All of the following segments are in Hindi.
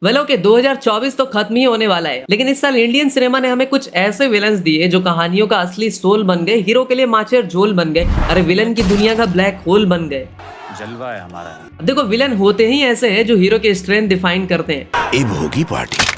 वेल ओके 2024 तो खत्म ही होने वाला है, लेकिन इस साल इंडियन सिनेमा ने हमें कुछ ऐसे विलन्स दिए जो कहानियों का असली सोल बन गए, हीरो के लिए माचेर झोल बन गए, अरे विलन की दुनिया का ब्लैक होल बन गए। जलवा है हमारा। देखो विलन होते ही ऐसे हैं जो हीरो की स्ट्रेंथ डिफाइन करते हैं। अब होगी पार्टी।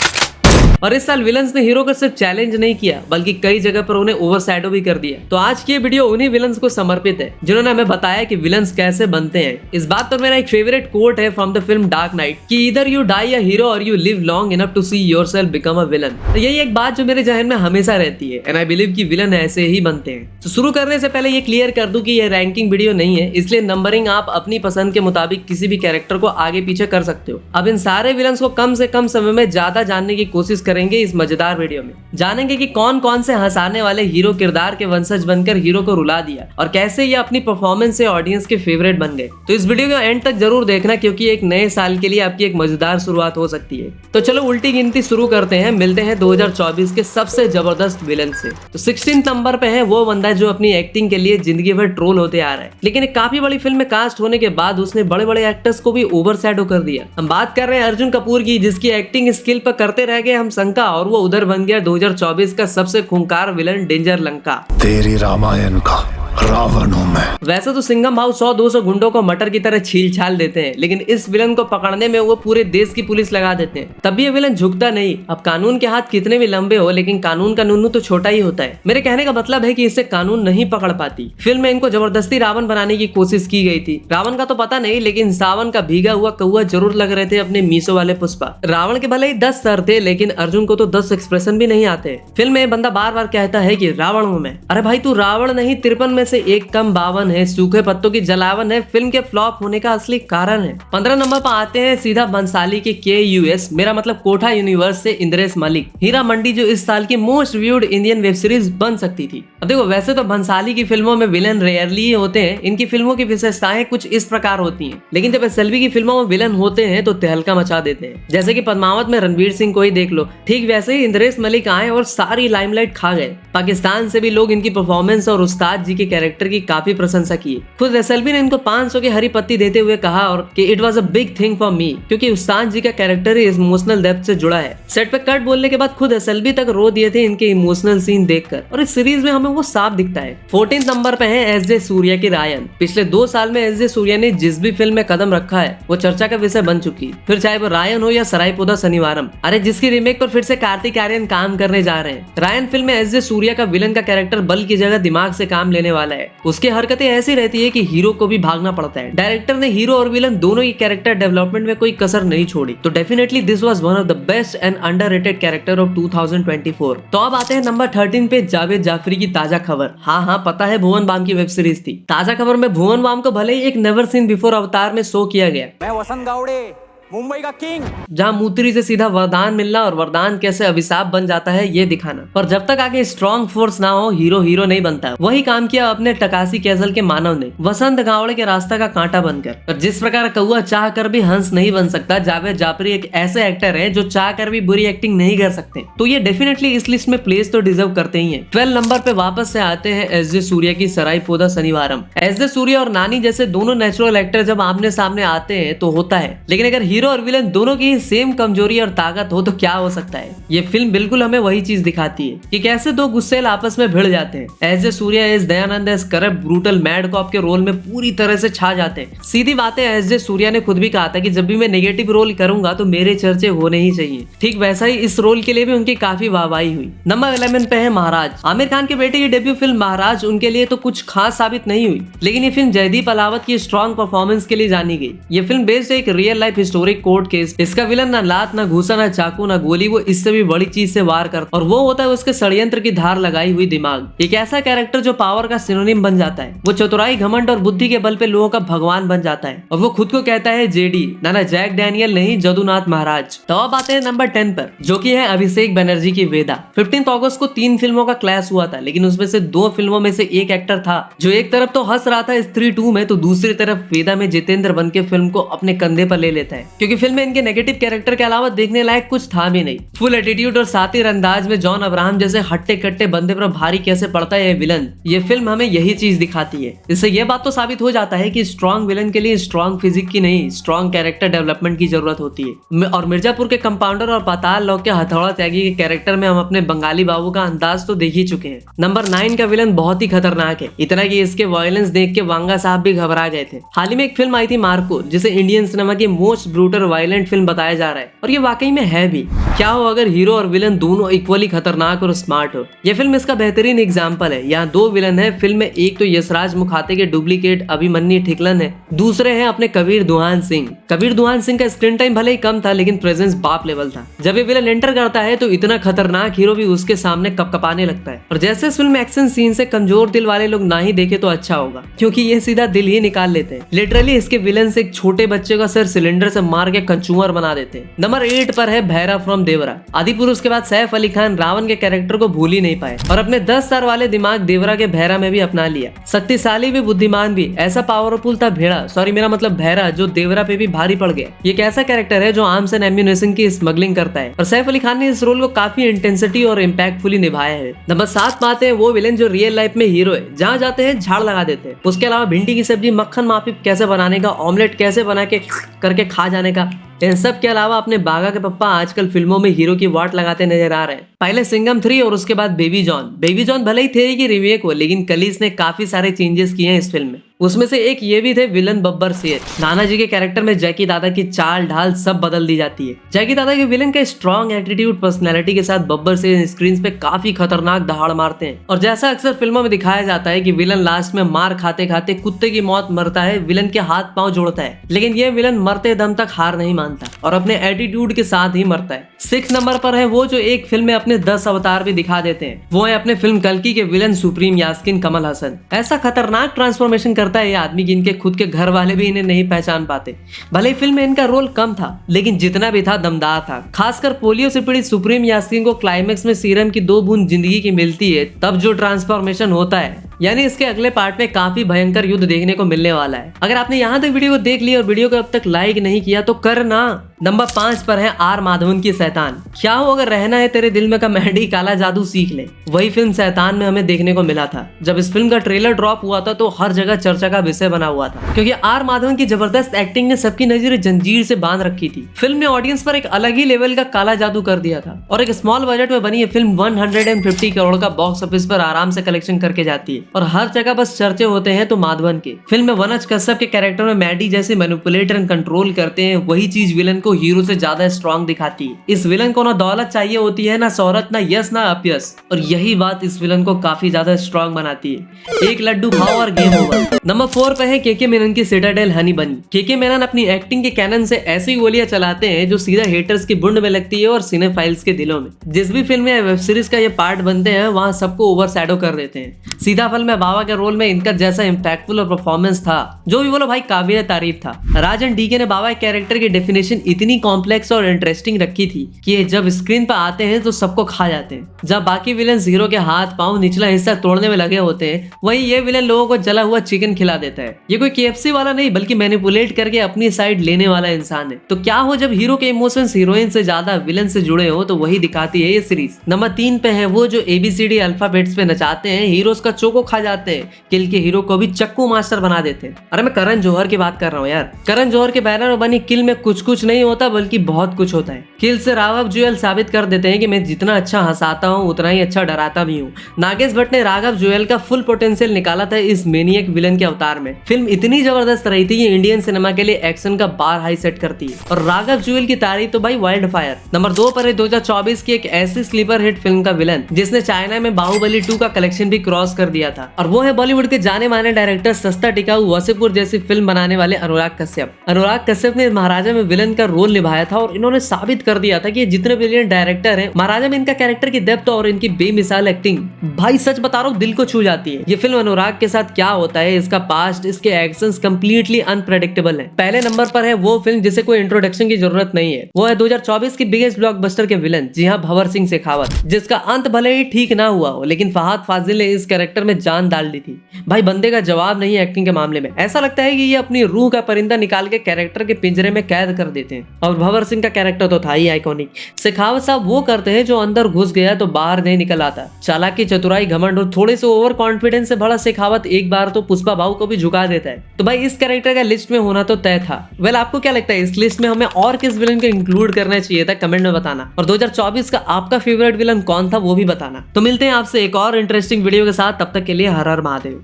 और इस साल विलन्स ने हीरो को सिर्फ चैलेंज नहीं किया बल्कि कई जगह पर उन्हें ओवरशैडो भी कर दिया। तो आज की ये वीडियो उन्हीं विलन्स को समर्पित है जिन्होंने हमें बताया कि विलन्स कैसे बनते हैं। इस बात पर मेरा एक फेवरेट कोट है from the film Dark Knight कि either you die a hero और you live long enough to see yourself become a villain. तो यही एक बात जो मेरे जहन में हमेशा रहती है एंड आई बिलीव कि विलन ऐसे ही बनते हैं। तो शुरू करने से पहले ये क्लियर कर दूं कि ये रैंकिंग वीडियो नहीं है, इसलिए नंबरिंग आप अपनी पसंद के मुताबिक किसी भी कैरेक्टर को आगे पीछे कर सकते हो। अब इन सारे विलन्स को कम से कम समय में ज्यादा जानने की कोशिश करेंगे। इस मजेदार वीडियो में जानेंगे कि कौन कौन से हंसाने वाले हीरो किरदार के वंशज बनकर हीरो को रुला दिया और कैसे ये अपनी परफॉर्मेंस से ऑडियंस के फेवरेट बन गए। तो इस वीडियो के एंड तक जरूर देखना क्योंकि एक नए साल के लिए आपकी एक मजेदार शुरुआत हो सकती है। तो चलो उल्टी गिनती शुरू करते हैं। मिलते हैं 2024 के सबसे जबरदस्त विलन से। तो 16 नंबर पे है वो बंदा जो अपनी एक्टिंग के लिए जिंदगी भर ट्रोल होते आ रहा है, लेकिन एक काफी बड़ी फिल्म में कास्ट होने के बाद उसने बड़े बड़े एक्टर्स को भी ओवरशैडो कर दिया। हम बात कर रहे हैं अर्जुन कपूर की, जिसकी एक्टिंग स्किल पर करते रह गए हम शंका और वो उधर बन गया 2024 का सबसे खूंखार विलन डेंजर लंका। तेरी रामायण का रावण हूं मैं। वैसे तो सिंघम भाव 100-200 गुंडों को मटर की तरह छील छाल देते हैं, लेकिन इस विलन को पकड़ने में वो पूरे देश की पुलिस लगा देते हैं, तब भी ये विलन झुकता नहीं। अब कानून के हाथ कितने भी लंबे हो, लेकिन कानून का नुन्नू तो छोटा ही होता है। मेरे कहने का मतलब है कि इससे कानून नहीं पकड़ पाती। फिल्म में इनको जबरदस्ती रावण बनाने की कोशिश की गई थी। रावण का तो पता नहीं, लेकिन सावन का भीगा हुआ कौआ जरूर लग रहे थे अपने मीसो वाले पुष्पा। रावण के भले ही 10 सर थे, लेकिन अर्जुन को तो 10 एक्सप्रेशन भी नहीं आते। फिल्म में बंदा बार बार कहता है कि रावण हूं मैं। अरे भाई तू रावण नहीं, 53 में से एक कम 52 है, सूखे पत्तों की जलावन है, फिल्म के फ्लॉप होने का असली कारण है। 15 नंबर पर आते हैं सीधा बंसाली के KUS, मेरा मतलब कोठा यूनिवर्स से इंद्रेश मलिक। हीरा मंडी जो इस साल की most viewed Indian web series बन सकती थी। अब देखो वैसे तो बंसाली की फिल्मों में विलन रेयरली ही होते हैं, इनकी फिल्मों की विशेषताएं कुछ इस प्रकार होती हैं, लेकिन जब SLV की फिल्मों में विलन होते हैं तो तहलका मचा देते हैं। जैसे कि पद्मावत में रणवीर सिंह को ही देख लो, ठीक वैसे ही इंद्रेश मलिक आए और सारी लाइमलाइट खा गए। पाकिस्तान से भी लोग इनकी परफॉर्मेंस और उस्ताद जी के कैरेक्टर की काफी प्रशंसा की। खुद SLV ने इनको 500 की हरी पत्ती देते हुए कहा और कि it was a big thing for me, क्योंकि उस्ताद जी का कैरेक्टर ही इमोशनल डेप्थ से जुड़ा है। सेट पे कट बोलने के बाद खुद SLV तक रो दिए थे इनके इमोशनल सीन देखकर, और इस सीरीज में हमें वो साफ दिखता है। 14 नंबर पे है SJ सूर्या की रायन। पिछले 2 साल में SJ सूर्या ने जिस भी फिल्म में कदम रखा है वो चर्चा का विषय बन चुकी, फिर चाहे वो रायन हो या सरायपोदा शनिवारम। अरे जिसकी रीमेक पर फिर से कार्तिक आर्यन काम करने जा रहे हैं। रायन फिल्म में SJ सूर्या का विलन का कैरेक्टर बल की जगह दिमाग से काम लेने वाला है। उसकी हरकतें ऐसी रहती है कि हीरो को भी भागना पड़ता है। डायरेक्टर ने हीरो और विलन दोनों की कैरेक्टर डेवलपमेंट में कोई कसर नहीं छोड़ी। तो definitely this was one of the best and underrated character of 2024। तो अब आते हैं नंबर 13 पे जावेद जाफरी की ताजा खबर। हाँ पता है भुवन बाम की वेब सीरीज थी। ताजा खबर में भुवन बाम को भले ही एक नेवर सीन बिफोर अवतार में शो किया गया, मैं वसंत गावड़े, मुंबई का किंग, जहाँ मूत्री से सीधा वरदान मिलना और वरदान कैसे अभिशाप बन जाता है ये दिखाना। पर जब तक आगे स्ट्रॉन्ग फोर्स ना हो हीरो हीरो नहीं बनता। वही काम किया अपने टकासी कैसल के मानव ने, वसंत गावड़े के रास्ता का कांटा बनकर। और जिस प्रकार कौआ चाह कर भी हंस नहीं बन सकता, जावेद जाफरी एक ऐसे एक्टर है जो चाह कर भी बुरी एक्टिंग नहीं कर सकते। तो ये डेफिनेटली इस लिस्ट में प्लेस तो डिजर्व करते ही है। 12 नंबर पे वापस से आते हैं SJ सूर्या की सरायपोदा शनिवारम। SJ सूर्या और नानी जैसे दोनों नेचुरल एक्टर जब आमने सामने आते हैं तो होता है, लेकिन अगर हीरो और विलन दोनों की सेम कमजोरी और ताकत हो तो क्या हो सकता है। ये फिल्म बिल्कुल हमें वही चीज दिखाती है कि कैसे दो गुस्सेल आपस में भिड़ जाते हैं। SJ Surya as Dayanand as corrupt brutal mad cop के रोल में पूरी तरह से छा जाते हैं। सीधी बातें SJ सूर्या ने खुद भी कहा था कि जब भी मैं नेगेटिव रोल करूंगा तो मेरे चर्चे होने ही चाहिए। ठीक वैसा ही इस रोल के लिए भी उनकी काफी वाहवाही हुई। नंबर 11 पे है महाराज। आमिर खान के बेटे की डेब्यू फिल्म महाराज उनके लिए तो कुछ खास साबित नहीं हुई, लेकिन ये फिल्म जयदीप अलावत की स्ट्रॉन्ग परफॉर्मेंस के लिए जानी गई। ये फिल्म बेस्ड एक real life historic court case. इसका विलन ना लात ना घूसा ना चाकू ना गोली, वो इससे भी बड़ी चीज से वार करता, और वो होता है उसके षड्यंत्र की धार लगाई हुई दिमाग। एक ऐसा कैरेक्टर जो पावर का सिनोनिम बन जाता है। वो चतुराई घमंड और बुद्धि के बल पे लोगों का भगवान बन जाता है, और वो खुद को कहता है JD, ना जैक डैनियल नहीं, जदुनाथ महाराज। तो अब आते हैं नंबर 10 पर, जो कि है अभिषेक बनर्जी की वेदा। 15 अगस्त को 3 फिल्मों का क्लैश हुआ था, लेकिन उसमें से 2 फिल्मों में से एक एक्टर था जो एक तरफ तो हंस रहा था स्त्री 2 में, तो दूसरी तरफ वेदा में जितेंद्र बन के फिल्म को अपने कंधे पर ले लेता है, क्योंकि फिल्म में इनके नेगेटिव कैरेक्टर के अलावा देखने लायक कुछ था भी नहीं। फुल एटीट्यूड और सातिर अंदाज में जॉन अब्राहम जैसे हट्टे कट्टे बंदे पर भारी कैसे पड़ता है ये विलन, ये फिल्म हमें यही चीज दिखाती है। इससे ये बात तो साबित हो जाता है कि स्ट्रॉन्ग विलन के लिए स्ट्रॉन्ग फिजिक की नहीं, स्ट्रॉन्ग कैरेक्टर डेवलपमेंट की जरूरत होती है। और मिर्जापुर के कंपाउंडर और पाताल लोक के हथौड़ा त्यागी के कैरेक्टर में हम अपने बंगाली बाबू का अंदाज तो देख ही चुके हैं। नंबर 9 का विलन बहुत ही खतरनाक है, इतना कि इसके वायलेंस देख के वांगा साहब भी घबरा गए थे। हाल ही में एक फिल्म आई थी मार्को, जिसे इंडियन सिनेमा की मोस्ट ब्रूटल वायलेंट फिल्म बताया जा रहा है, और ये वाकई में है भी। क्या हो अगर हीरो और विलन दोनों इक्वली खतरनाक और स्मार्ट हो। यह फिल्म इसका बेहतरीन एग्जाम्पल है। यहाँ 2 विलन है फिल्म में, एक तो यशराज मुखाते के डुप्लीकेट अभिमन्यु ठिकलन है, दूसरे हैं अपने कबीर दुहान सिंह। कबीर दुहान सिंह का स्क्रीन टाइम भले ही कम था, लेकिन प्रेजेंस बाप लेवल था। जब ये विलन एंटर करता है तो इतना खतरनाक हीरो भी उसके सामने कपकपाने लगता है। और जैसे इस फिल्म एक्शन सीन से कमजोर दिल वाले लोग ना ही देखे तो अच्छा होगा, क्योंकि ये सीधा दिल ही निकाल लेते हैं। लिटरली इसके विलन से एक छोटे बच्चे का सर सिलेंडर से मार के कंचुअर बना देते हैं। नंबर 8 पर है भैरा फ्रॉम देवरा। आदि पुरुष के बाद सैफ अली खान रावण के कैरेक्टर को भूल ही नहीं पाए और अपने 10 साल वाले दिमाग देवरा के भैरा में भी अपना लिया। शक्तिशाली भी, बुद्धिमान भी, ऐसा पावरफुल था भेड़ा, सॉरी मेरा मतलब भैरा, जो देवरा पे भी भारी पड़ गया। ये एक ऐसा कैरेक्टर है जो आर्म्स एंड एम्यूनेशन की स्मगलिंग करता है, और सैफ अली खान ने इस रोल को काफी इंटेंसिटी और इम्पैक्टफुली निभाया है। नंबर 7 पर आते हैं वो विलेन जो रियल लाइफ में हीरो है, जहाँ जाते हैं झाड़ लगा देते हैं। उसके अलावा भिंडी की सब्जी मक्खन माफी कैसे बनाने का, ऑमलेट कैसे बना के करके खा जाने का, इन सब के अलावा अपने बागा के पप्पा आजकल फिल्मों में हीरो की वाट लगाते नजर आ रहे हैं। पहले सिंघम 3 और उसके बाद बेबी जॉन। बेबी जॉन भले ही थेरी की रीमेक हो, लेकिन कलीस ने काफी सारे चेंजेस किए हैं इस फिल्म में। उसमें से एक ये भी थे विलन बब्बर शेर। नाना जी के कैरेक्टर में जैकी दादा की चाल ढाल सब बदल दी जाती है। जैकी दादा के विलन के स्ट्रॉन्ग एटीट्यूड पर्सनैलिटी के साथ बब्बर शेर स्क्रीन पे काफी खतरनाक दहाड़ मारते हैं, और जैसा अक्सर फिल्मों में दिखाया जाता है कि विलन लास्ट में मार खाते खाते कुत्ते की मौत मरता है, विलन के हाथ पांव जोड़ता है, लेकिन ये विलन मरते दम तक हार नहीं मानता और अपने एटीट्यूड के साथ ही मरता है। 6 नंबर पर है वो जो एक फिल्म में अपने 10 अवतार भी दिखा देते हैं। वो है अपने फिल्म कल्कि के विलन सुप्रीम यास्किन कमल हसन। ऐसा खतरनाक ट्रांसफॉर्मेशन करता है ये आदमी कि इनके खुद के घर वाले भी इन्हें नहीं पहचान पाते। भले ही फिल्म में इनका रोल कम था, लेकिन जितना भी था दमदार था। खासकर पोलियो से पीड़ित सुप्रीम यास्किन को क्लाइमेक्स में सीरम की 2 बूंद जिंदगी की मिलती है, तब जो ट्रांसफॉर्मेशन होता है, यानी इसके अगले पार्ट में काफी भयंकर युद्ध देखने को मिलने वाला है। अगर आपने यहाँ तक वीडियो को देख लिया और वीडियो को अब तक लाइक नहीं किया तो करना। नंबर 5 पर है आर माधवन की शैतान। क्या हो अगर रहना है तेरे दिल में का मेहंदी काला जादू सीख ले। वही फिल्म शैतान में हमें देखने को मिला था। जब इस फिल्म का ट्रेलर ड्रॉप हुआ था तो हर जगह चर्चा का विषय बना हुआ था, क्योंकि आर माधवन की जबरदस्त एक्टिंग ने सबकी नजरें जंजीर से बांध रखी थी। फिल्म ने ऑडियंस पर एक अलग ही लेवल का काला जादू कर दिया था, और एक स्मॉल बजट में बनी ये फिल्म 150 करोड़ का बॉक्स ऑफिस पर आराम से कलेक्शन करके जाती है, और हर जगह बस चर्चे होते हैं तो माधवन के। फिल्म में वनज कश्यप के कैरेक्टर में मैडी जैसे मैनिपुलेटर एंड कंट्रोल करते हैं, वही चीज विलन को हीरो से ज्यादा स्ट्रॉन्ग दिखाती है। इस विलन को ना दौलत चाहिए होती है, ना शोहरत, ना यश, ना अपयश, और यही बात इस विलन को काफी ज्यादा स्ट्रॉन्ग बनाती है। एक लड्डू खाओ और गेम ओवर। नंबर 4 पे है केके मेनन की सिटाडेल हनी बनी। केके मेनन अपनी एक्टिंग के कैनन से ऐसी गोलियां चलाते हैं जो सीधा हेटर्स की बुंड में लगती है और सिनेफाइल्स के दिलों में। जिस भी फिल्म या वेब सीरीज का ये पार्ट बनते हैं वहाँ सबको ओवरशैडो कर देते हैं। सीताफल में बाबा के रोल में इनका जैसा इम्पैक्टफुल और परफॉर्मेंस था, जो भी बोलो भाई काबिल तारीफ था। राजन डीके ने बाबा के कैरेक्टर की डेफिनेशन इतनी कॉम्प्लेक्स और इंटरेस्टिंग रखी थी कि ये जब स्क्रीन पर आते हैं तो सबको खा जाते हैं। जब बाकी विलन हीरो के हाथ पांव निचला हिस्सा तोड़ने में लगे होते हैं, वहीं ये विलन लोगों को जला हुआ चिकन खिला देता है। ये कोई KFC वाला नहीं, बल्कि मैनिपुलेट करके अपनी साइड लेने वाला इंसान है। तो क्या हो जब हीरो के इमोशंस हीरोइन से ज्यादा विलन से जुड़े हो, तो वही दिखाती है ये सीरीज। नंबर 3 पे है वो जो ABCD अल्फाबेट्स पे नचाते हैं, हीरोज का चोको खा जाते हैं, किल के हीरो को भी चक्कू मास्टर बना देते हैं। अरे मैं करण जौहर की बात कर रहा हूँ यार। करण जौहर के बैनर में बनी किल में कुछ कुछ नहीं होता, बल्कि बहुत कुछ होता है। किल से राघव जुएल साबित कर देते हैं कि मैं जितना अच्छा हंसाता हूँ उतना ही अच्छा डराता भी हूँ। नागेश भट्ट ने राघव जुएल का फुल पोटेंशियल निकाला था इस मेनियक विलन के अवतार में। फिल्म इतनी जबरदस्त रही थी कि इंडियन सिनेमा के लिए एक्शन का बार हाई सेट करती है, और राघव जुएल की तारीफ तो भाई वाइल्ड फायर। नंबर 2 पर है 2024 की एक ऐसी स्लीपर हिट फिल्म का विलन जिसने चाइना में बाहुबली 2 का कलेक्शन भी क्रॉस कर दिया था, और वो है बॉलीवुड के जाने माने डायरेक्टर सस्ता टिकाऊ वसीपुर जैसी फिल्म बनाने वाले अनुराग कश्यप। अनुराग कश्यप ने महाराजा में विलन का रोल निभाया था, और इन्होंने साबित कर दिया था कि जितने ब्रिलियंट डायरेक्टर हैं, महाराजा में इनका कैरेक्टर की डेप्थ और इनकी बेमिसाल एक्टिंग भाई सच बता रहा हूँ दिल को छू जाती है। ये फिल्म अनुराग के साथ क्या होता है, इसका पास्ट, इसके एक्शंस कंप्लीटली अनप्रेडिक्टेबल है। पहले नंबर पर है वो फिल्म जिसे कोई इंट्रोडक्शन की जरूरत नहीं है। वो है 2024 की बिगेस्ट ब्लॉकबस्टर के विलन, जी हाँ, भंवर सिंह शेखावत, जिसका अंत भले ही ठीक ना हुआ हो, लेकिन फहद फाजिल ने इस कैरेक्टर में जान डाल दी थी। भाई बंदे का जवाब नहीं है एक्टिंग के मामले में, ऐसा लगता है कि ये अपनी रूह का परिंदा निकाल के कैरेक्टर के पिंजरे में कैद कर देते हैं। और भंवर सिंह का कैरेक्टर तो था ही आइकॉनिक। शेखावत साहब वो करते हैं जो अंदर घुस गया तो बाहर नहीं निकल आता। चालाकी, चतुराई, घमंड और थोड़े से ओवर कॉन्फिडेंस से भरा शेखावत एक बार तो पुष्पा भाऊ को भी झुका देता है। तो भाई इस कैरेक्टर का लिस्ट में होना तो तय था। वेल आपको क्या लगता है इस लिस्ट में हमें और किस विलन को इंक्लूड करना चाहिए था, कमेंट में बताना। और 2024 का आपका फेवरेट विलन कौन था वो भी बताना। तो मिलते हैं आपसे एक और इंटरेस्टिंग वीडियो के साथ, तब तक के लिए हर हर महादेव।